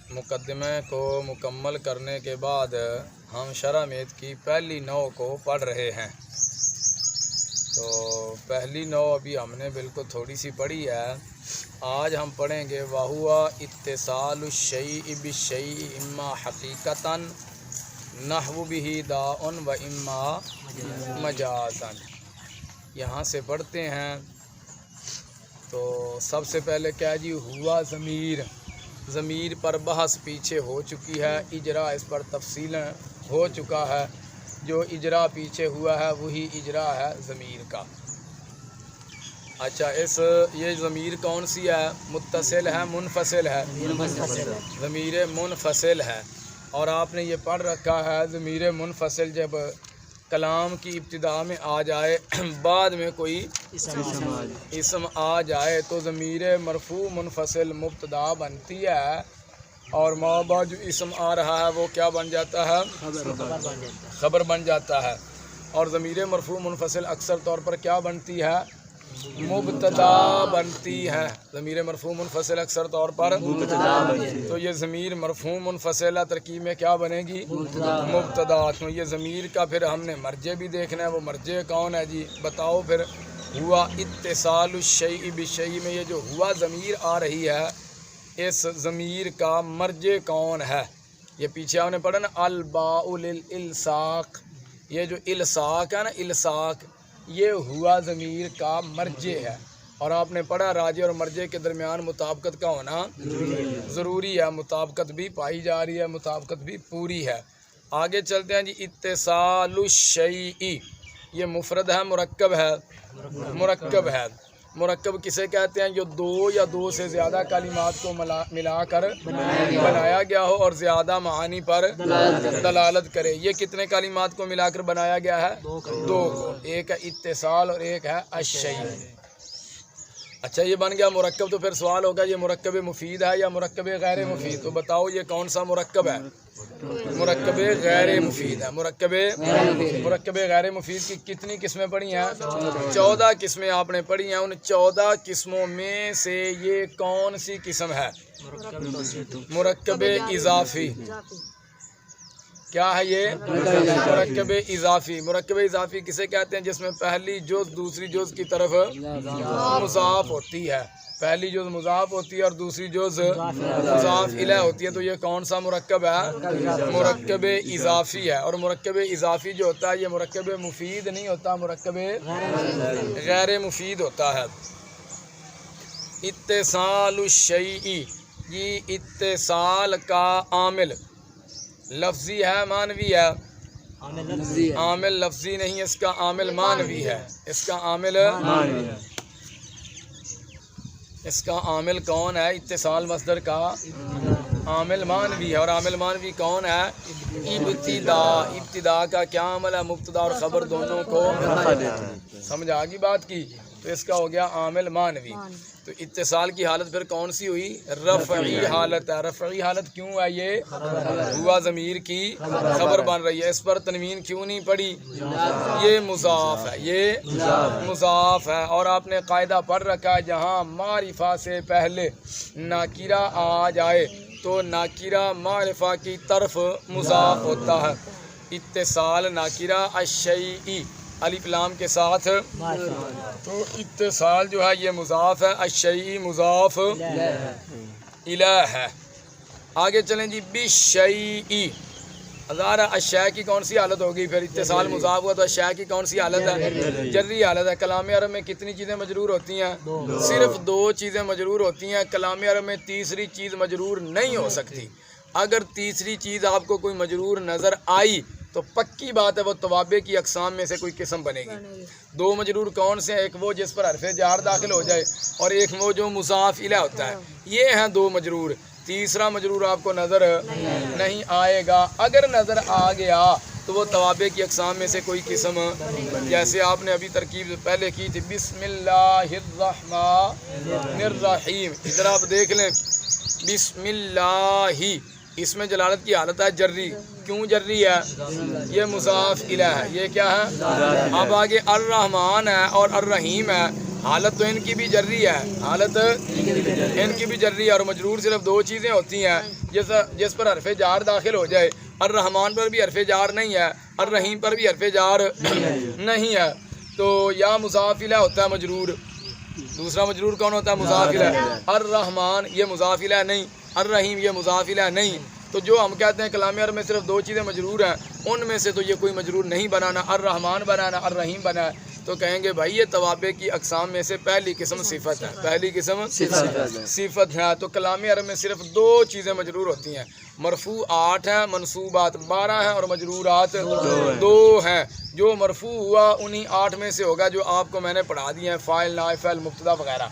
مقدمے کو مکمل کرنے کے بعد ہم شرح میت کی پہلی نوع کو پڑھ رہے ہیں۔ تو پہلی نوع ابھی ہم نے بالکل تھوڑی سی پڑھی ہے، آج ہم پڑھیں گے وَهُوَ اتصال الشیء بالشیء اما حقیقتاً نحو به داء و اما مجازاً۔ یہاں سے پڑھتے ہیں۔ تو سب سے پہلے کیا جی، ہوا ضمیر پر بحث پیچھے ہو چکی ہے، اجرا اس پر تفصیل ہو چکا ہے۔ جو اجرا پیچھے ہوا ہے وہی اجرا ہے ضمیر کا۔ اچھا، یہ ضمیر کون سی ہے؟ متصل ہے منفصل ہے؟ ضمیر منفصل ہے۔ اور آپ نے یہ پڑھ رکھا ہے ضمیر منفصل جب کلام کی ابتدا میں آ جائے، بعد میں کوئی اسم آ جائے تو ضمیر مرفوع منفصل مبتدا بنتی ہے، اور ما بعد جو اسم آ رہا ہے وہ کیا بن جاتا ہے؟ خبر بن جاتا ہے۔ اور ضمیر مرفوع منفصل اکثر طور پر کیا بنتی ہے؟ مبتدا بنتی ہے۔ ضمیر مرفوع منفصل اکثر طور پر تو یہ ضمیر مرفوع منفصلہ ترکیب میں کیا بنے گی؟ مبتدا۔ تو یہ ضمیر کا پھر ہم نے مرجع بھی دیکھنا ہے، وہ مرجع کون ہے جی؟ بتاؤ پھر۔ ہوا اتصال الشیء بالشیء میں یہ جو ہوا ضمیر آ رہی ہے، اس ضمیر کا مرجع کون ہے؟ یہ پیچھے آپ نے پڑھا نا الباء للالصاق، یہ جو الصاق ہے نا، الصاق یہ ہوا ضمیر کا مرجع ہے۔ اور آپ نے پڑھا راجع اور مرجع کے درمیان مطابقت کا ہونا ضروری ہے، مطابقت بھی پائی جا رہی ہے، مطابقت بھی پوری ہے۔ آگے چلتے ہیں جی، اتصال الشیء یہ مفرد ہے مرکب ہے؟ مرکب ہے۔ مرکب کسے کہتے ہیں؟ جو دو یا دو سے زیادہ کلمات کو ملا کر بنایا گیا ہو اور زیادہ معانی پر دلالت کرے۔ یہ کتنے کلمات کو ملا کر بنایا گیا ہے؟ دو کو، ایک ہے اتصال اور ایک ہے الشیء۔ اچھا، یہ بن گیا مرکب۔ تو پھر سوال ہوگا یہ مرکب مفید ہے یا مرکب غیر مفید؟ تو بتاؤ یہ کون سا مرکب ہے؟ مرکب غیر مفید ہے۔ مرکب غیر مفید کی کتنی قسمیں پڑھی ہیں؟ 14 قسمیں آپ نے پڑھی ہیں۔ ان 14 قسموں میں سے یہ کون سی قسم ہے؟ مرکب اضافی۔ کیا ہے یہ؟ مرکب اضافی۔ مرکب اضافی کسے کہتے ہیں؟ جس میں پہلی جز دوسری جز کی طرف مضاف ہوتی ہے، پہلی جز مضاف ہوتی ہے اور دوسری جز مضاف الیہ ہوتی ہے۔ تو یہ کون سا مرکب ہے؟ مرکب اضافی ہے۔ اور مرکب اضافی جو ہوتا ہے یہ مرکب مفید نہیں ہوتا، مرکب غیر مفید ہوتا ہے۔ اتصال الشیء، یہ اتصال کا عامل لفظی ہے معنوی ہے؟ عامل لفظی نہیں، اس کا عامل معنوی ہے۔ اس کا عامل کون ہے؟ اتصال مصدر کا عامل معنوی ہے۔ اور عامل معنوی کون ہے؟ ابتدا۔ ابتدا کا کیا عمل ہے؟ مبتدا اور خبر دونوں کو سمجھ آ گئی بات کی؟ تو اس کا ہو گیا عامل معنوی۔ تو اتصال کی حالت پھر کون سی ہوئی؟ رفعی حالت ہے۔ رفعی حالت کیوں ہے؟ یہ ہوا ضمیر کی خبر بن رہی ہے۔ اس پر تنوین کیوں نہیں پڑی؟ یہ مضاف ہے، یہ مضاف ہے۔ اور آپ نے قاعدہ پڑھ رکھا ہے جہاں معرفہ سے پہلے ناکرہ آ جائے تو ناکرہ معرفہ کی طرف مضاف ہوتا ہے۔ اتصال ناکرہ الشیء الف لام کے ساتھ، تو اتصال جو ہے یہ مضاف ہے، الشیء مضاف الیہ ہے۔ آگے چلیں جی، بالشیء ہزارہ الشیء کی کون سی حالت ہوگی؟ پھر اتصال مضاف ہوا تو الشیء کی کون سی حالت ہے؟ جری حالت ہے۔ کلام عرب میں کتنی چیزیں مجرور ہوتی ہیں؟ صرف 2 چیزیں مجرور ہوتی ہیں۔ کلام عرب میں تیسری چیز مجرور نہیں ہو سکتی۔ اگر تیسری چیز آپ کو کوئی مجرور نظر آئی تو پکی بات ہے وہ توابع کی اقسام میں سے کوئی قسم بنے گی۔ 2 مجرور کون سے ہیں؟ ایک وہ جس پر حرف جار داخل ہو جائے، اور ایک وہ جو مضاف الیہ ہوتا ہے۔ یہ ہیں 2 مجرور۔ تیسرا مجرور آپ کو نظر نہیں آئے گا۔ اگر نظر آ گیا تو وہ توابع کی اقسام میں سے کوئی قسم، جیسے آپ نے ابھی ترکیب پہلے کی تھی، بسم اللہ الرحمن الرحیم۔ ادھر آپ دیکھ لیں، بسم اللہ، اس میں جلالت کی حالت ہے جری۔ کیوں جری ہے؟ یہ مضاف الیہ ہے۔ یہ کیا ہے؟ اب آگے الرحمن ہے اور الرحیم ہے، حالت تو ان کی بھی جری ہے، حالت ان کی بھی جری ہے، اور مجرور صرف دو چیزیں ہوتی ہیں جس پر حرف جار داخل ہو جائے۔ الرحمن پر بھی حرف جار نہیں ہے، الرحیم پر بھی حرف جار نہیں ہے، تو یا مضاف الیہ ہوتا ہے مجرور، دوسرا مجرور کون ہوتا ہے؟ مضاف الیہ۔ الرحمن یہ مضاف الیہ نہیں، الرحیم یہ مضاف الیہ نہیں، تو جو ہم کہتے ہیں کلام عرب میں صرف دو چیزیں مجرور ہیں، ان میں سے تو یہ کوئی مجرور نہیں بنانا، الرحمن بنانا، الرحیم بنا ہے، تو کہیں گے بھائی یہ توابع کی اقسام میں سے پہلی قسم صفت ہے، پہلی قسم صفت ہے۔ تو کلام عرب میں صرف دو چیزیں مجرور ہوتی ہیں، مرفوع 8 ہیں، منصوبات 12 ہیں، اور مجرورات 2 ہیں۔ جو مرفوع ہوا انہی 8 میں سے ہوگا جو آپ کو میں نے پڑھا دیے ہیں، فاعل، نائب فاعل، مبتدا وغیرہ،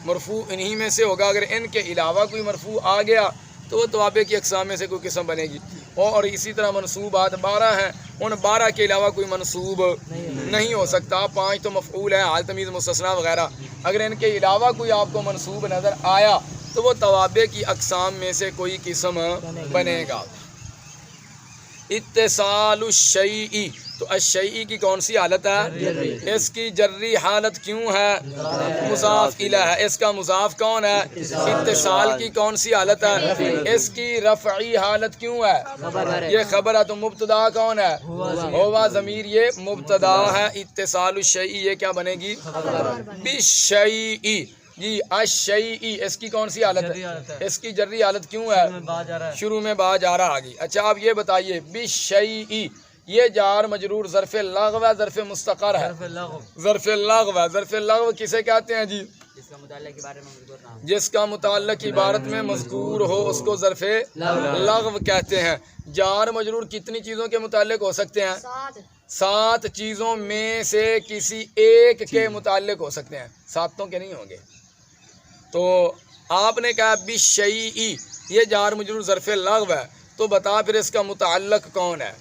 مرفوع انہی میں سے ہوگا۔ اگر ان کے علاوہ کوئی مرفوع آ گیا تو وہ توابع کی اقسام میں سے کوئی قسم بنے گی، اور اسی طرح منصوبات 12 ہیں، ان 12 کے علاوہ کوئی منصوب نہیں ہو سکتا، 5 تو مفعول ہے، حال تمیز مستثنیٰ وغیرہ، اگر ان کے علاوہ کوئی آپ کو منصوب نظر آیا تو وہ توابع کی اقسام میں سے کوئی قسم بنے گا۔ اتصال الشیء، تو الشیء کی کون سی حالت ہے؟ اس کی جری حالت کیوں ہے؟ مضاف الیہ ہے۔ اس کا مضاف کون ہے؟ اتصال کی کون سی حالت ہے؟ اس کی رفعی حالت کیوں ہے؟ یہ خبر ہے، تو مبتدا کون ہے؟ ہوا ضمیر، یہ مبتدا ہے۔ اتصال الشیء یہ کیا بنے گی؟ بالشیء، جی الشیء، اس کی کون سی حالت ہے؟ اس کی جری حالت کیوں ہے؟ شروع میں با جا رہا آ گئی۔ اچھا آپ یہ بتائیے، بالشیء یہ جار مجرور ظرف لغو ہے، ظرف مستقر ہے؟ ظرف لغو ہے۔ ظرف لغو کسے کہتے ہیں جی؟ جس کا متعلق عبارت میں مذکور ہو اس کو ظرف لغو کہتے ہیں۔ جار مجرور کتنی چیزوں کے متعلق ہو سکتے ہیں؟ 7 چیزوں میں سے کسی ایک کے متعلق ہو سکتے ہیں، 7 کے نہیں ہوں گے۔ تو آپ نے کہا بالشیء یہ جار مجرور ظرف لغو ہے، تو بتا پھر اس کا متعلق کون ہے؟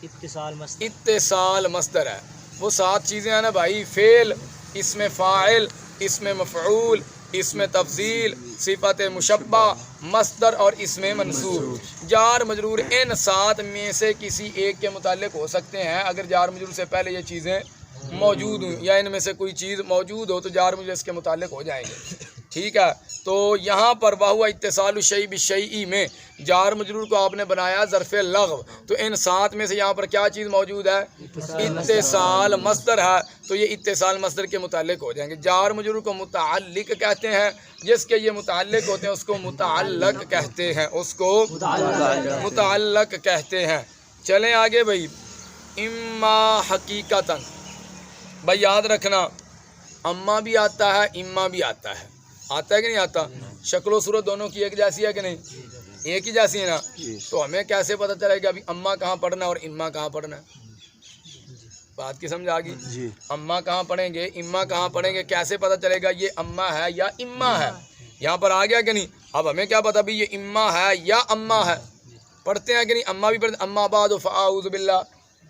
اتصال مصدر ہے۔ وہ 7 چیزیں ہیں نا بھائی، فعل، اسم فاعل، اسم مفعول، اسم تفضیل، صفت مشبہ، مصدر اور اسم منصوب۔ جار مجرور ان 7 میں سے کسی ایک کے متعلق ہو سکتے ہیں اگر جار مجرور سے پہلے یہ چیزیں موجود ہوں، یا ان میں سے کوئی چیز موجود ہو تو جار مجرور اس کے متعلق ہو جائیں گے، ٹھیک ہے۔ تو یہاں پر وہو اتصال الشیء بالشیء میں جار مجرور کو آپ نے بنایا ظرف لغو، تو ان 7 میں سے یہاں پر کیا چیز موجود ہے؟ اتصال مصدر ہے، تو یہ اتصال مصدر کے متعلق ہو جائیں گے۔ جار مجرور کو متعلق کہتے ہیں، جس کے یہ متعلق ہوتے ہیں اس کو متعلق کہتے ہیں، اس کو متعلق کہتے ہیں۔ چلیں آگے بھائی، اما حقیقتاً، بھائی یاد رکھنا اما بھی آتا ہے، اما بھی آتا ہے، آتا ہے کہ نہیں آتا؟ شکل و صورت دونوں کی ایک جیسی ہے کہ نہیں؟ ایک ہی جیسی ہے نا، تو ہمیں کیسے پتہ چلے گا ابھی اما کہاں پڑھنا ہے اور اما کہاں پڑھنا ہے؟ بات کی سمجھ آ گئی؟ اما کہاں پڑھیں گے، اما کہاں پڑھیں گے، کیسے پتہ چلے گا یہ اما ہے یا اما ہے؟ یہاں پر آ گیا کہ نہیں؟ اب ہمیں کیا پتہ بھی یہ اما ہے یا اما ہے؟ پڑھتے ہیں کہ نہیں؟ اما بھی پڑھتے ہیں، اما بعد فاعوذ باللہ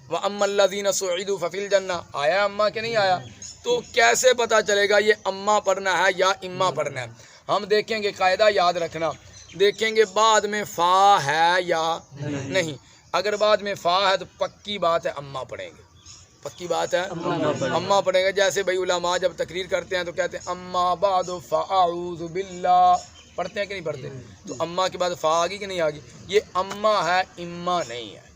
واما الذین سعدوا ففی الجنہ، آیا اما کہ نہیں آیا؟ تو کیسے پتہ چلے گا یہ اما پڑھنا ہے یا اما پڑھنا ہے؟ ہم دیکھیں گے، قاعدہ یاد رکھنا، دیکھیں گے بعد میں فا ہے یا نہیں۔ اگر بعد میں فا ہے تو پکی بات ہے اما پڑھیں گے، پکی بات ہے اما پڑھیں گے۔ جیسے بھائی علماء جب تقریر کرتے ہیں تو کہتے ہیں اما بعد فاعوذ باللہ، پڑھتے ہیں کہ نہیں پڑھتے؟ تو اما کے بعد فا آگی کہ نہیں آگی؟ یہ اما ہے، اما نہیں ہے۔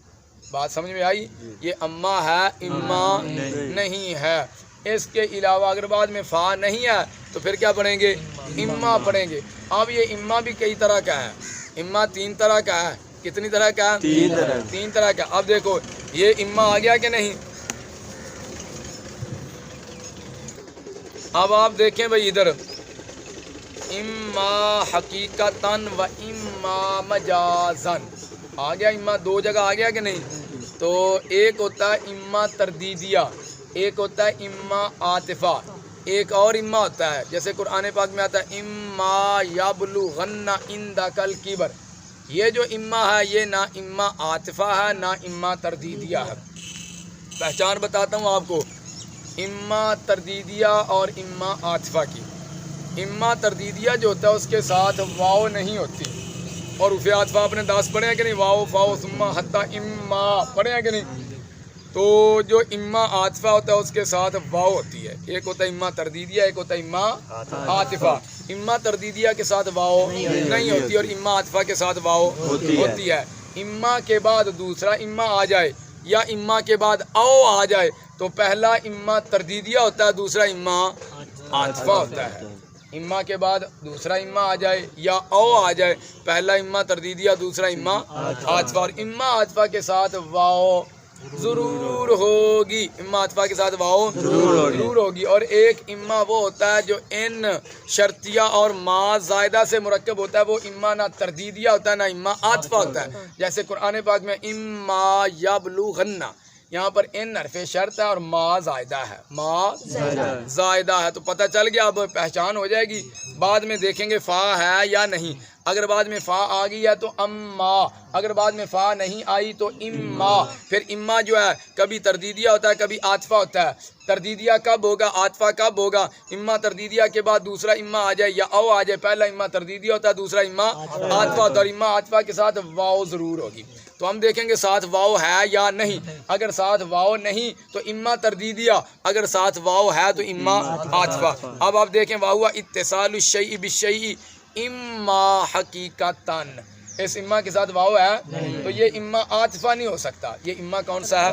بات سمجھ میں آئی؟ یہ اما ہے، اما نہیں ہے۔ اس کے علاوہ اگر بعد میں فا نہیں ہے تو پھر کیا پڑھیں گے؟ اما پڑھیں گے۔ اب یہ اما بھی کئی طرح کا ہے، اما 3 طرح کا ہے۔ کتنی طرح کا ہے؟ 3 طرح کا۔ اب دیکھو یہ اما آ گیا کہ نہیں؟ اب آپ دیکھیں بھائی ادھر، اما حقیقتاً و اما مجازاً آ گیا، اما 2 جگہ آ گیا کہ نہیں؟ تو ایک ہوتا ہے اما تردیدیہ، ایک ہوتا ہے اما عاطفہ، ایک اور اما ہوتا ہے جیسے قرآن پاک میں آتا ہے اما یبلغن عندک الکبر۔ یہ جو اما ہے یہ نہ اما عاطفہ ہے نہ اما تردیدیہ ہے۔ پہچان بتاتا ہوں آپ کو اما تردیدیہ اور اما عاطفہ کی۔ اما تردیدیہ جو ہوتا ہے اس کے ساتھ واو نہیں ہوتی، اور حروف عاطفہ اپنے 10 پڑھے ہیں کہ نہیں؟ واو فاو ثم حتی اما پڑھے ہیں کہ نہیں؟ تو جو اما عاطفہ ہوتا ہے اس کے ساتھ واو ہوتی ہے، ایک ہوتا ہے اما تردیدیہ، ایک ہوتا ہے اما عاطفہ۔ اما تردیدیہ کے ساتھ واو نہیں ہوتی اور اما عاطفہ کے ساتھ واو ہوتی ہے۔ اما کے بعد دوسرا اما آ جائے یا اما کے بعد او آ جائے تو پہلا اما تردیدیہ ہوتا ہے، دوسرا اما عاطفہ ہوتا ہے۔ اما کے بعد دوسرا اما آ جائے یا او آ جائے، پہلا اما تردیدیہ، دوسرا اما عاطفہ۔ اور اما عاطفہ کے ساتھ واو ضرور ہوگی، اما عاطفہ کے ساتھ واو ضرور ہوگی۔ اور ایک اما وہ ہوتا ہے جو ان شرطیہ اور ما زائدہ سے مرکب ہوتا ہے، وہ اما نہ تردیدیہ ہوتا ہے نہ اما عاطفہ ہوتا ہے۔ جیسے قرآن پاک میں اما یبلغن، یہاں پر ان حرف شرط ہے اور ما زائدہ ہے، ما زائدہ ہے، تو پتہ چل گیا، اب پہچان ہو جائے گی۔ بعد میں دیکھیں گے فا ہے یا نہیں، اگر بعد میں فا آ گئی ہے تو اما، اگر بعد میں فا نہیں آئی تو اما۔ پھر اما جو ہے کبھی تردیدیہ ہوتا ہے کبھی عاطفہ ہوتا ہے۔ تردیدیہ کب ہوگا، عاطفہ کب ہوگا؟ اما تردیدیہ کے بعد دوسرا اما آ جائے یا او آ جائے، پہلا اما تردیدیہ ہوتا ہے، دوسرا اما عاطفہ ہوتا ہے، اور اما عاطفہ کے ساتھ واو ضرور ہوگی۔ تو ہم دیکھیں گے ساتھ واو ہے یا نہیں، اگر ساتھ واو نہیں تو اما تردیدیہ، اگر ساتھ واو ہے تو اما عاطفہ۔ اب آپ دیکھیں واو اتصال الشیء بالشیء اما حقیقتاً، اس اما کے ساتھ واو ہے تو یہ اما عاطفہ نہیں ہو سکتا، یہ اما کون سا ہے؟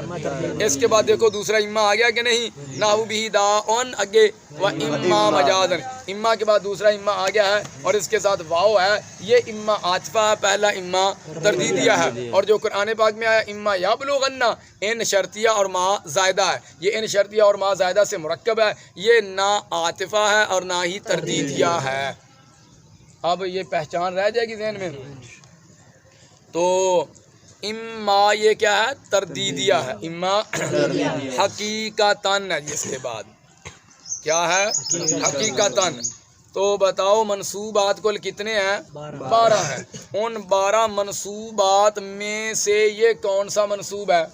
اس کے بعد دیکھو دوسرا اما آ گیا کہ نہیں، نحو بھی داؤن اگے و اما مجازن، اما کے بعد دوسرا اما آ گیا ہے اور اس کے ساتھ واو ہے، یہ اما عاطفہ ہے، پہلا اما تردیدیہ ہے۔ اور جو قرآن پاک میں آیا اما یبلغن، ان شرطیہ اور ما زائدہ ہے، یہ ان شرطیہ اور ما زائدہ سے مرکب ہے، یہ نہ عاطفہ ہے اور نہ ہی تردیدیہ ہے۔ اب یہ پہچان رہ جائے گی ذہن میں۔ تو اما یہ کیا ہے، تردیدیہ ہے، اما حقیقتاً ہے، جس کے بعد کیا ہے، حقیقتاً۔ تو بتاؤ منصوبات کل کتنے ہیں؟ 12 ہیں۔ ان 12 منصوبات میں سے یہ کون سا منصوب ہے؟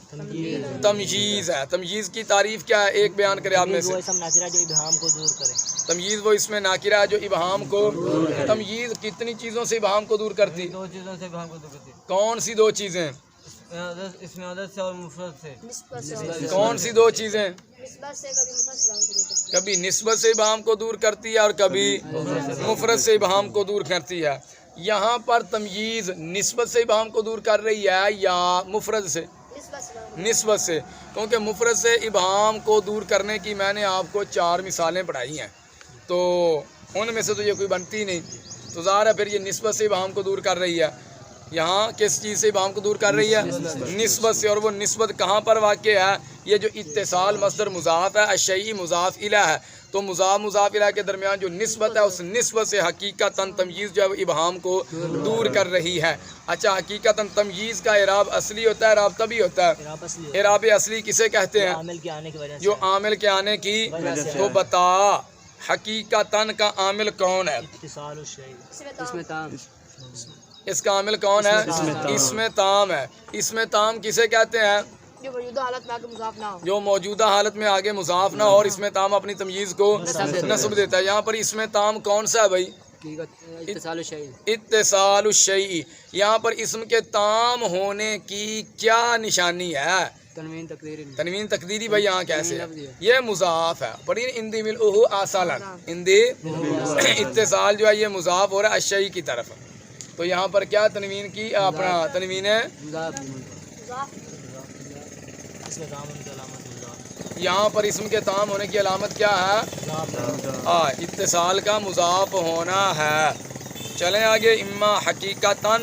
تمجیز ہے۔ تمجیز کی تعریف کیا ہے، ایک بیان کرے آپ میں سے۔ تمجیز وہ اس میں ناکرہ ہے جو ابہام کو، تمجیز کتنی چیزوں سے ابہام کو دور کرتی؟ 2 چیزوں سے ابہام کو دور کرتی ہے۔ کون سی 2 چیزیں؟ اس میں عدد سے اور مفرد سے۔ کون سی 2 چیزیں؟ کبھی نسبت سے ابہام کو دور کرتی ہے اور کبھی مفرد سے ابہام کو دور کرتی ہے۔ یہاں پر تمییز نسبت سے ابہام کو دور کر رہی ہے یا مفرد سے؟ نسبت سے، کیونکہ مفرد سے ابہام کو دور کرنے کی میں نے آپ کو 4 مثالیں پڑھائی ہیں، تو ان میں سے تو یہ کوئی بنتی نہیں، تو ظاہر ہے پھر یہ نسبت سے ابہام کو دور کر رہی ہے۔ یہاں کس چیز سے ابہام کو دور کر رہی ہے؟ نسبت سے۔ اور وہ نسبت کہاں پر واقع ہے؟ یہ جو اتصال مصدر مضاف ہے، الشیء مضاف الیہ ہے، تو مضاف الیہ کے درمیان جو نسبت ہے اس نسبت سے حقیقتاً تمییز جو ہے وہ ابہام کو دور کر رہی ہے۔ اچھا، حقیقتاً تمییز کا اعراب اصلی ہوتا ہے، اعراب تبھی ہوتا ہے، اعراب اصلی کسے کہتے ہیں؟ جو عامل کے آنے کی، تو بتا حقیقتاً کا عامل کون ہے؟ اس کا عامل کون ہے؟ اسم تام ہے۔ اسم تام کسے کہتے ہیں؟ جو موجودہ حالت میں آگے مضاف نہ ہو، جو موجودہ حالت میں آگے مضاف نہ ہو اور اسم تام اپنی تمییز کو نسب دیتا ہے۔ یہاں پر اسم تام کون سا ہے بھائی؟ اتصال الشیء۔ یہاں پر اسم کے تام ہونے کی کیا نشانی ہے؟ تنوین تقدیری بھائی یہاں کیسے ہے؟ یہ مضاف ہے، پر اندی ملؤہ آصالا، اندی اتصال جو ہے یہ مضاف ہو رہا ہے الشیء کی طرف، تو یہاں پر کیا تنوین کی اپنا تنوین ہے، یہاں پر اسم کے تام ہونے کی علامت کیا ہے؟ اتصال کا مضاف ہونا ہے۔ چلیں آگے، اما حقیقتاً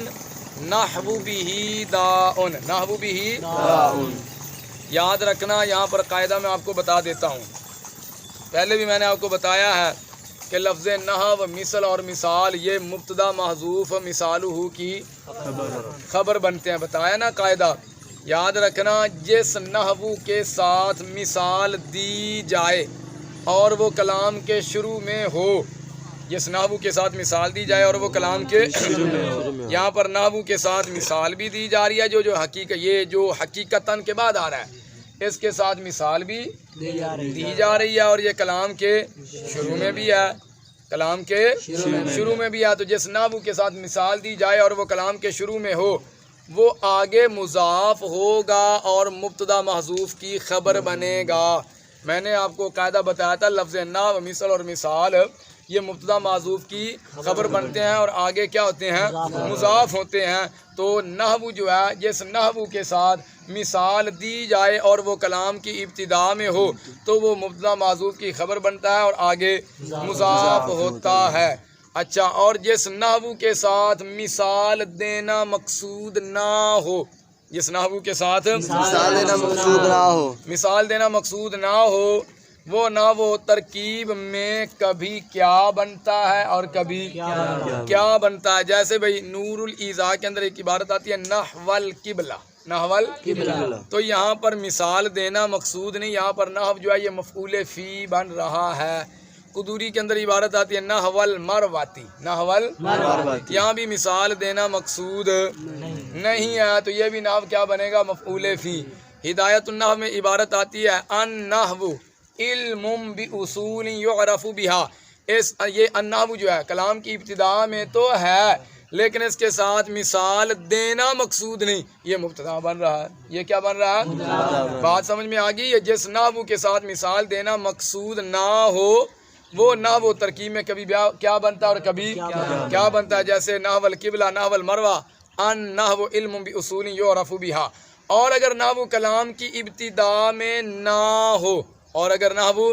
نحو بہ داؤن، نحو بہ داؤن یاد رکھنا۔ یہاں پر قاعدہ میں آپ کو بتا دیتا ہوں، پہلے بھی میں نے آپ کو بتایا ہے کہ لفظ نحو، مثل اور مثال یہ مبتدا محذوف مثالہ کی خبر بنتے ہیں، بتایا نا قاعدہ، یاد رکھنا۔ جس نحو کے ساتھ مثال دی جائے اور وہ کلام کے شروع میں ہو، جس نحو کے ساتھ مثال دی جائے اور وہ کلام کے شروع میں ہو، یہاں پر نحو کے ساتھ مثال بھی دی جا رہی ہے، جو حقیقت، یہ جو حقیقتاً کے بعد آ رہا ہے، اس کے ساتھ مثال بھی دی جا رہی ہے اور یہ کلام کے شروع میں بھی ہے، کلام کے شروع میں بھی ہے۔ تو جس نحو کے ساتھ مثال دی جائے اور وہ کلام کے شروع میں ہو وہ آگے مضاف ہوگا اور مبتدا محذوف کی خبر بنے گا. میں نے آپ کو قاعدہ بتایا تھا لفظ نحو مثل اور مثال یہ مبتدا محذوف کی خبر بنتے ہیں اور آگے کیا ہوتے ہیں مضاف ہوتے ہیں. تو نحو جو ہے جس نحو کے ساتھ مثال دی جائے اور وہ کلام کی ابتدا میں ہو تو وہ مبتدا محذوف کی خبر بنتا ہے اور آگے مضاف ہوتا ہے. اچھا، اور جس نحو کے ساتھ مثال دینا مقصود نہ ہو، جس نحو کے ساتھ مثال دینا مقصود نہ ہو، مثال دینا مقصود نہ ہو وہ نہ وہ ترکیب میں کبھی کیا بنتا ہے اور کبھی کیا بنتا ہے. جیسے بھئی نور الایضاح کے اندر ایک عبارت آتی ہے نحو القبلہ، نحو القبلہ، تو یہاں پر مثال دینا مقصود نہیں، یہاں پر نحو جو ہے یہ مفعول فی بن رہا ہے. قدوری کے اندر عبارت آتی ہے نحو المرواتی، نحو المرواتی، یہاں بھی مثال دینا مقصود نہیں ہے تو یہ بھی نحو کیا بنے گا مفعول فی. ہدایت النحو میں عبارت آتی ہے ان نحو علم باصول یعرف بها، یہ النحو جو ہے کلام کی ابتدا میں تو ہے لیکن اس کے ساتھ مثال دینا مقصود نہیں، یہ مبتدا بن رہا ہے. یہ کیا بن رہا ہے؟ بات سمجھ میں آ گئی. یہ جس نحو کے ساتھ مثال دینا مقصود نہ ہو وہ نحو ترکیب میں کبھی کیا بنتا ہے اور کبھی کیا بنتا ہے. جیسے نحو القبلہ، نحو المروہ، ان نحو علم باصول یعرف بها. اور اگر نحو کلام کی ابتدا میں نہ ہو، اور اگر نحو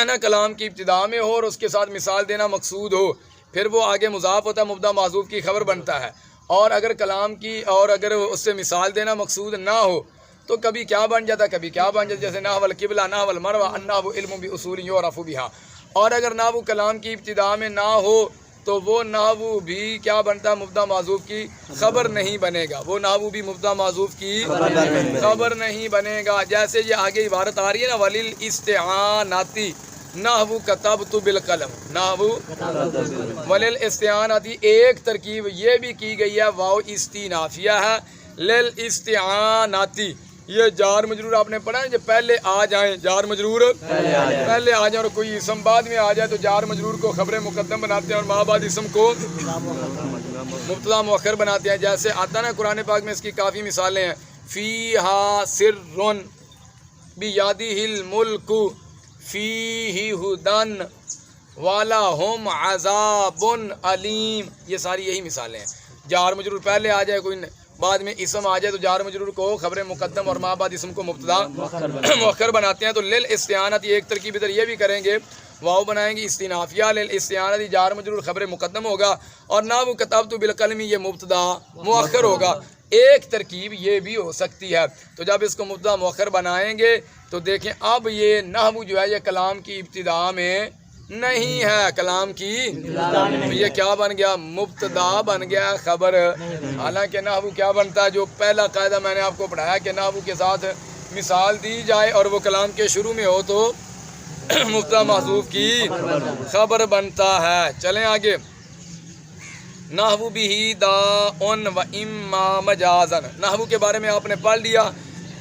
نا کلام کی ابتدا میں ہو اور اس کے ساتھ مثال دینا مقصود ہو پھر وہ آگے مضاف ہوتا ہے، مبتدا محذوف کی خبر بنتا ہے. اور اگر کلام کی اور اگر اس سے مثال دینا مقصود نہ ہو تو کبھی کیا بن جاتا ہے کبھی کیا بن جاتا ہے. جیسے نحو القبلہ، نحو المروہ، النحو علم باصول یعرف بها. اور اگر نحو کلام کی ابتدا میں نہ ہو تو وہ نحو بھی کیا بنتا ہے مبتدا محذوف کی خبر نہیں بنے گا، وہ نحو بھی مبتدا محذوف کی خبر نہیں بنے گا. جیسے یہ آگے عبارت آ رہی ہے نا وللاستعاناتی نحو کتبت بالقلم، نحو وللاستعاناتی ایک ترکیب یہ بھی کی گئی ہے واو استینافیہ ہے. للاستعاناتی یہ جار مجرور آپ نے پڑھا ہے، جو پہلے آ جائیں جار مجرور پہلے آ جائیں اور کوئی اسم بعد میں آ جائے تو جار مجرور کو خبر مقدم بناتے ہیں اور ما بعد اسم کو مبتدا مؤخر بناتے ہیں. جیسے آتا نا قرآن پاک میں اس کی کافی مثالیں ہیں. فیہا سر بیادہ الملک فیہ ہدن ولہم عذاب علیم، یہ ساری یہی مثالیں ہیں. جار مجرور پہلے آ جائے کوئی بعد میں اسم آ جائے تو جار مجرور کو خبر مقدم اور ما بعد اسم کو مبتدا مؤخر بناتے ہیں. تو للاستعانت ایک ترکیب ادھر یہ بھی کریں گے، واو بنائیں گے استینافیہ، للاستعانت جار مجرور خبر مقدم ہوگا اور نحو کتبت بالقلم یہ مبتدا مؤخر ہوگا. ایک ترکیب یہ بھی ہو سکتی ہے. تو جب اس کو مبتدا مؤخر بنائیں گے تو دیکھیں اب یہ نحو جو ہے یہ کلام کی ابتدا میں نہیں ہے، کلام کی یہ کیا بن گیا مبتدا بن گیا خبر. حالانکہ نحو کیا بنتا ہے جو پہلا قاعدہ میں نے آپ کو پڑھایا کہ نحو کے ساتھ مثال دی جائے اور وہ کلام کے شروع میں ہو تو مبتدا محذوف کی خبر بنتا ہے. چلیں آگے. نحو بھی داء و اما مجازن، نحو کے بارے میں آپ نے پڑھ لیا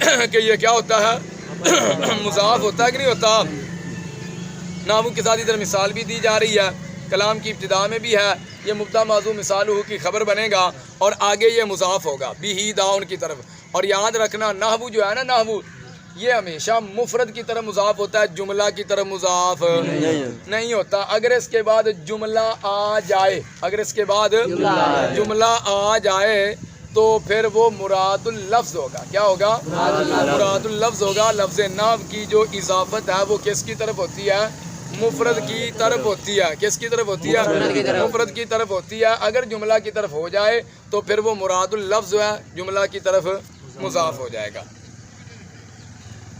کہ یہ کیا ہوتا ہے مضاف ہوتا ہے کہ نہیں ہوتا. نحو کے ساتھ ادھر مثال بھی دی جا رہی ہے، کلام کی ابتدا میں بھی ہے، یہ مبتدا محذوف مثال ہو کی خبر بنے گا اور آگے یہ مضاف ہوگا بھی داؤن کی طرف. اور یاد رکھنا نحو جو ہے نا نحو یہ ہمیشہ مفرد کی طرف مضاف ہوتا ہے، جملہ کی طرف مضاف نہیں ہوتا. اگر اس کے بعد جملہ آ جائے، اگر اس کے بعد جملہ آ جائے تو پھر وہ مراد اللفظ ہوگا. کیا ہوگا؟ مراد اللفظ ہوگا. لفظ نحو کی جو اضافت ہے وہ کس کی طرف ہوتی ہے؟ مفرد کی طرف ہوتی ہے. کس کی طرف ہوتی ہے؟ مفرد کی طرف ہوتی ہے. اگر جملہ کی طرف ہو جائے تو پھر وہ مراد اللفظ ہے، جملہ کی طرف مضاف ہو جائے گا.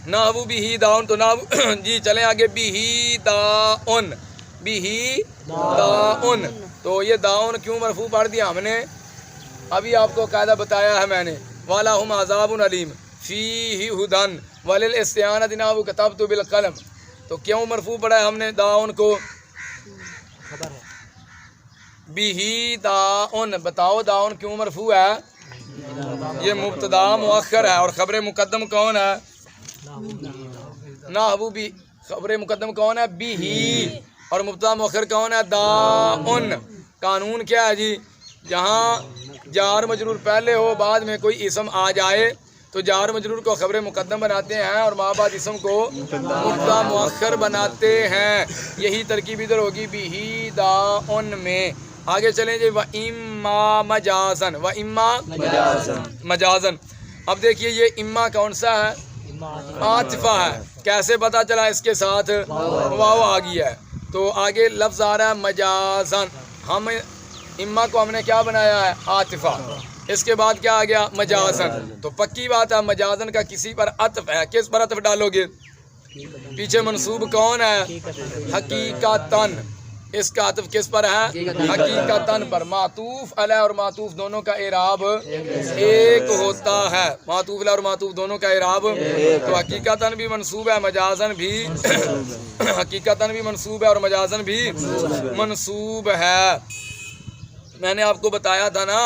نحو بھی داؤن تو نحو جی چلیں آگے. بھی داؤن، بھی داؤن تو یہ داؤن کیوں مرفوع پڑھ دیا ہم نے؟ ابھی آپ کو قاعدہ بتایا ہے میں نے، وَلَهُمْ عَذَابٌ عَلِيمٌ فِيهِ هُدًى وَلِلْإِسْتِعَانَةِ نَحْوُ كَتَبْتُ بِالْقَلَمِ. تو کیوں مرفوع پڑھا ہے ہم نے داؤن کو؟ بھی داؤن، بتاؤ داؤن کیوں مرفوع ہے؟ یہ مبتدا مؤخر ہے اور خبر مقدم کون ہے؟ نحو بھی. خبر مقدم کون ہے؟ بھی. اور مبتدا مؤخر کون ہے؟ داؤن. قانون کیا ہے جی؟ جہاں جار مجرور پہلے ہو بعد میں کوئی اسم آ جائے تو جار مجرور کو خبر مقدم بناتے ہیں اور ماں بعد اسم کو مبتدا مؤخر بناتے ہیں. یہی ترکیب ادھر ہوگی بھی دا ان میں. آگے چلیں جی. وَإِمَّا مَجَازًا وَإِمَّا مجازن. اب دیکھیے یہ اما کون سا ہے؟ عاطفہ ہے. کیسے پتا چلا؟ اس کے ساتھ واو آ گیا ہے تو آگے لفظ آ رہا ہے مجازن. ہم اما کو ہم نے کیا بنایا ہے؟ عاطفہ. اس کے بعد کیا آ گیا؟ مجازن. تو پکی بات ہے مجازن کا کسی پر عطف ہے. کس پر عطف ڈالو گے؟ پیچھے منصوب کون ہے؟ حقیقتاً. اس کا عطف کس پر ہے؟ حقیقتاً پر. معطوف علیہ اور معطوف دونوں کا اعراب ایک ہوتا ہے. معطوف علیہ اور معطوف دونوں کا اعراب تو حقیقتاً بھی منصوب ہے مجازن بھی حقیقتاً بھی منصوب ہے اور مجازن بھی منصوب ہے. میں نے آپ کو بتایا تھا نا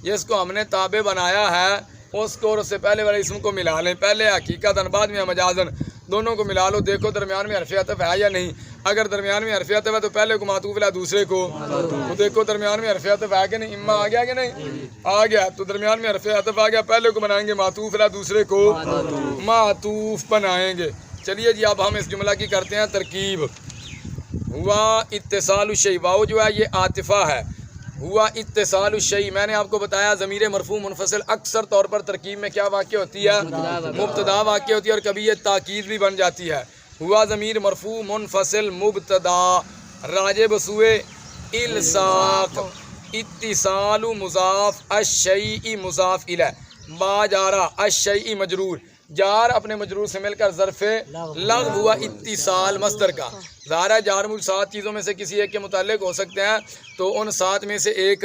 جس کو ہم نے تابع بنایا ہے اس کو اور اس سے پہلے والے اسم کو ملا لیں. پہلے حقیقتاً بعد میں مجازن. دونوں کو ملا لو. دیکھو درمیان میں حرف عطف ہے یا نہیں. اگر درمیان میں حرف عطف ہے تو پہلے کو معطوف علیہ دوسرے کو. تو دیکھو درمیان میں حرف عطف ہے کہ نہیں؟ اما آ گیا کہ نہیں؟ آ گیا. تو درمیان میں حرف عطف آ گیا. پہلے کو بنائیں گے معطوف علیہ دوسرے کو معطوف بنائیں گے. چلیے جی اب ہم اس جملہ کی کرتے ہیں ترکیب. ہوا اتصال الشیء. واو جو ہے یہ عاطفہ ہے. ہوا اتصال الشیء. میں نے آپ کو بتایا ضمیر مرفوع منفصل اکثر طور پر ترکیب میں کیا واقع ہوتی ہے؟ مبتدا واقع ہوتی ہے اور کبھی یہ تاکید بھی بن جاتی ہے. ہوا ضمیر مرفوع منفصل مبتدا راجع بسوئے الصاق. اتصال مضاف الشیء مضاف الیہ. با جارا الشیء مجرور. جار اپنے مجرور سے مل کر ظرف لغو ہوا اتصال مصدر کا. ظاہر جار مجرور 7 چیزوں میں سے کسی ایک کے متعلق ہو سکتے ہیں تو ان 7 میں سے ایک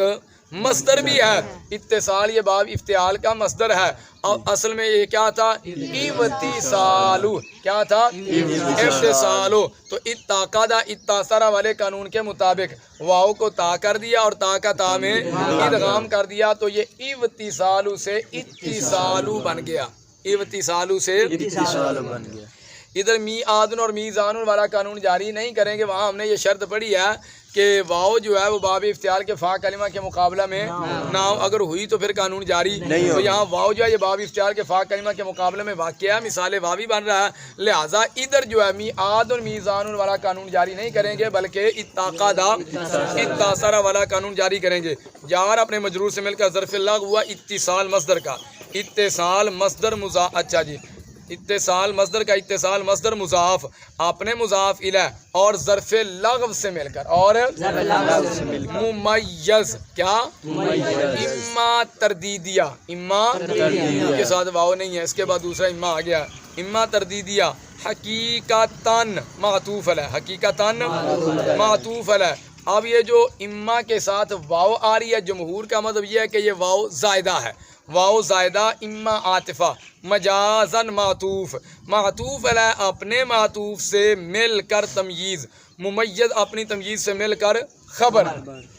مصدر بھی ہے. اتصال یہ باب افتعال کا مصدر ہے اور اصل میں یہ کیا تھا؟ اتصالو. کیا تھا؟ اتصالو. تو اتاقادہ اتاثرہ والے قانون کے مطابق واو کو تا کر دیا اور تا کا تا میں ادغام کر دیا تو یہ اتصالو سے اتصالو بن گیا. اتصالو سے اتصالو بن گیا. ادھر میعادن اور میزان والا قانون جاری نہیں کریں گے. وہاں ہم نے یہ شرط پڑھی ہے کہ واو جو ہے وہ باب افتعال کے فا کلمہ کے مقابلہ میں نہ اگر ہوئی تو پھر قانون جاری نہیں. تو یہاں واو جو ہے یہ باب افتعال کے فا کلمہ کے مقابلے میں واقع ہے. مثال واوی بن رہا ہے. لہٰذا ادھر جو ہے میعاد اور میزان والا قانون جاری نہیں کریں گے بلکہ اتاقادہ اتاثرہ والا قانون جاری کریں گے. جار اپنے مجرور سے مل کر ظرف لغو ہوا اتصال مصدر کا. اتصال مصدر مضاف. اچھا جی اتصال مصدر کا. اتصال مصدر مضاف اپنے مضاف الیہ اور ظرف لغو سے مل کر اور ممیز. کیا؟ اما تردیدیہ. اما کے ساتھ واو نہیں ہے. اس کے بعد دوسرا اما آ گیا. اما تردیدیہ. حقیقتاً معطوف علیہ. حقیقتاً معطوف علیہ. اب یہ جو اما کے ساتھ واو آ رہی ہے جمہور کا مطلب یہ ہے کہ یہ واو زائدہ ہے. واو زائدہ. اما عاطفہ. مجازن معطوف. معطوف علیہ اپنے معطوف سے مل کر تمییز. ممیز اپنی تمییز سے مل کر خبر.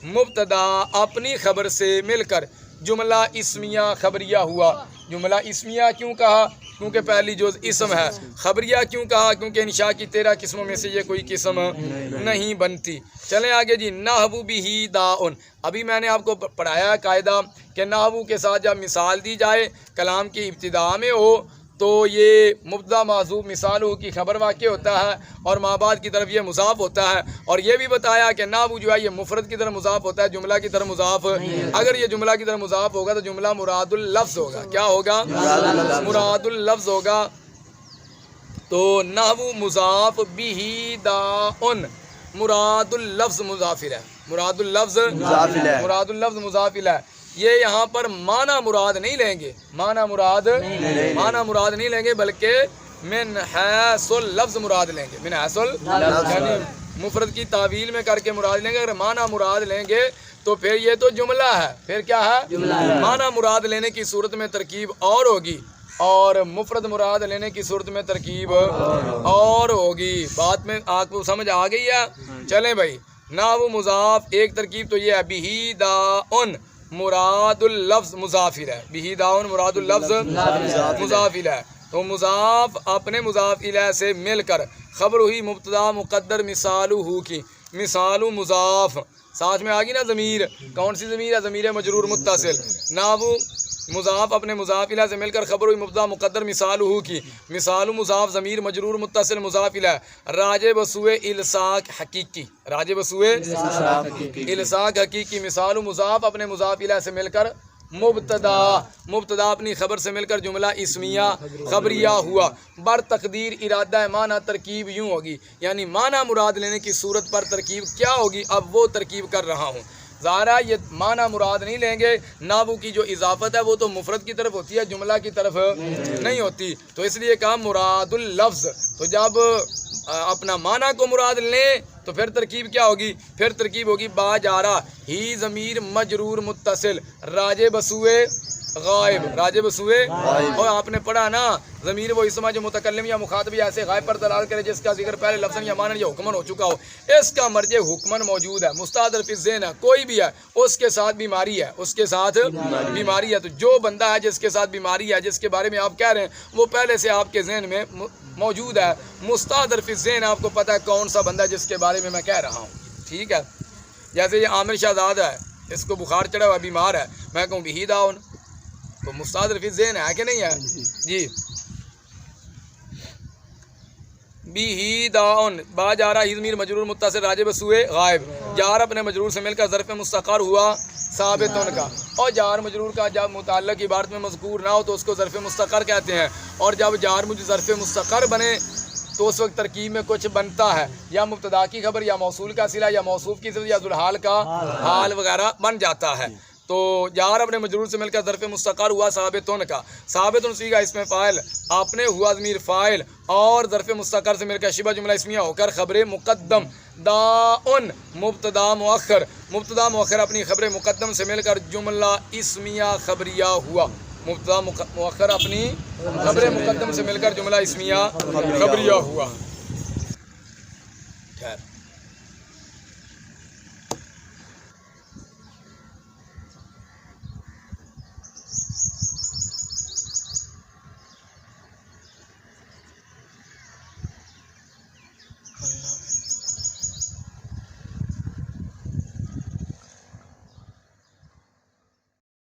مبتدا اپنی خبر سے مل کر جملہ اسمیہ خبریہ ہوا. جملہ اسمیہ کیوں کہا؟ کیونکہ پہلی جز اسم ہے. خبریہ کیوں کہا؟ کیونکہ انشاء کی 13 قسموں میں سے یہ کوئی قسم نہیں بنتی. چلیں آگے جی. نحو بھی داؤن. ابھی میں نے آپ کو پڑھایا قاعدہ کہ نحو کے ساتھ جب مثال دی جائے کلام کی ابتدا میں ہو تو یہ مبتدا محذوف مثال ہو کی خبر واقع ہوتا ہے اور ما بعد کی طرف یہ مضاف ہوتا ہے. اور یہ بھی بتایا کہ نحو جو ہے یہ مفرد کی طرف مضاف ہوتا ہے جملہ کی طرف مضاف. اگر یہ جملہ کی طرف مضاف ہوگا تو جملہ مراد اللفظ ہوگا. کیا ہوگا؟ مراد اللفظ ہوگا. تو نحو مضاف بھی داؤن. مراد اللفظ مضاف ہے. مراد اللفظ مراد اللفظ مضاف ہے. یہ یہاں پر معنی مراد نہیں لیں گے. معنی مراد نہیں لیں گے بلکہ من حیث اللفظ مراد لیں گے. من حیث یعنی مفرد کی تعویل میں کر کے مراد لیں گے. اگر معنی مراد لیں گے تو پھر یہ تو جملہ ہے. پھر کیا ہے؟ معنی مراد لینے کی صورت میں ترکیب اور ہوگی اور مفرد مراد لینے کی صورت میں ترکیب اور ہوگی. بات میں آپ کو سمجھ آ گئی ہے؟ چلیں بھائی. نحو مضاف ایک ترکیب تو یہ ہے بھی داؤن مراد اللفظ مضافر ہے. بھی داؤن مراد اللفظ مضافر ہے. تو مضاف اپنے مضاف الیہ سے مل کر خبر ہوئی مبتدا مقدر مثال ہو کی. مثال مضاف ساتھ میں آگی نا ضمیر، کون سی ضمیر ہے؟ ضمیر مجرور متصل. ناو مضاف اپنے مضاف الیہ سے مل کر خبر ہوئی مبتدا مقدر مثال ہو کی. مثال مضاف ضمیر مجرور متصل مضاف الیہ راجع بسوء الصاق حقیقی، راجع بسوء الصاق حقیقی. مثال مضاف اپنے مضاف الیہ سے مل کر مبتدا، مبتدا اپنی خبر سے مل کر جملہ اسمیہ خبریہ ہوا. بر تقدیر ارادہ معنی ترکیب یوں ہوگی، یعنی معنی مراد لینے کی صورت پر ترکیب کیا ہوگی، اب وہ ترکیب کر رہا ہوں. ظاہرہ یہ معنی مراد نہیں لیں گے، نحو کی جو اضافت ہے وہ تو مفرد کی طرف ہوتی ہے، جملہ کی طرف نہیں ہوتی، تو اس لیے کہا مراد اللفظ. تو جب اپنا معنی کو مراد لیں تو پھر ترکیب کیا ہوگی؟ پھر ترکیب ہوگی با جارا ہی ضمیر مجرور متصل راجع بسوء غائب، راجع بسوء غائب. اور آپ نے پڑھا نا ضمیر وہ اسم جو متکلم یا مخاطب یا ایسے غائب پر دلالت کرے جس کا ذکر پہلے لفظاً یا معنی یا حکمن ہو چکا ہو. اس کا مرجع حکمن موجود ہے، مستحضر فی الذہن ہے، کوئی بھی ہے اس کے ساتھ بیماری ہے، اس کے ساتھ بیماری ہے. تو جو بندہ ہے جس کے ساتھ بیماری ہے، جس کے بارے میں آپ کہہ رہے ہیں، وہ پہلے سے آپ کے ذہن میں موجود ہے. مستحضر فی الذہن آپ کو پتہ ہے کون سا بندہ جس کے بارے میں کہہ رہا ہوں. ٹھیک ہے، جیسے یہ عامر شہزاد ہے، اس کو بخار چڑھا ہوا بیمار ہے، میں کہوں بھی داؤن تو مستحضر فی الذہن ہے کہ نہیں ہے؟ جی بھی داؤن با جارا ہی ضمیر مجرور متصل راجع بسوء غائب. جار اپنے مجرور سے مل کر ظرف مستقر ہوا ثابت ان کا. اور جار مجرور کا جب متعلق عبارت میں مذکور نہ ہو تو اس کو ظرف مستقر کہتے ہیں. اور جب جار مجرور ظرف مستقر بنے تو اس وقت ترکیب میں کچھ بنتا ہے، یا مبتدا کی خبر یا موصول کا صلہ یا موصوف کی صفت یا ذوالحال کا حال وغیرہ بن جاتا ہے. تو جار اپنے مجرور سے مل کر ظرف مستقر ہوا ثابتن کا. ثابتن صیغہ اسم فاعل اپنے ہوا ضمیر فاعل اور ظرف مستقر سے مل کر شبہ جملہ اسمیہ ہو کر خبر مقدم. داؤن مبتدا مؤخر، مبتدا مؤخر اپنی خبر مقدم سے مل کر جملہ اسمیہ خبریہ ہوا. مبتدا مؤخر اپنی خبر مقدم سے مل کر جملہ اسمیہ خبریہ ہوا.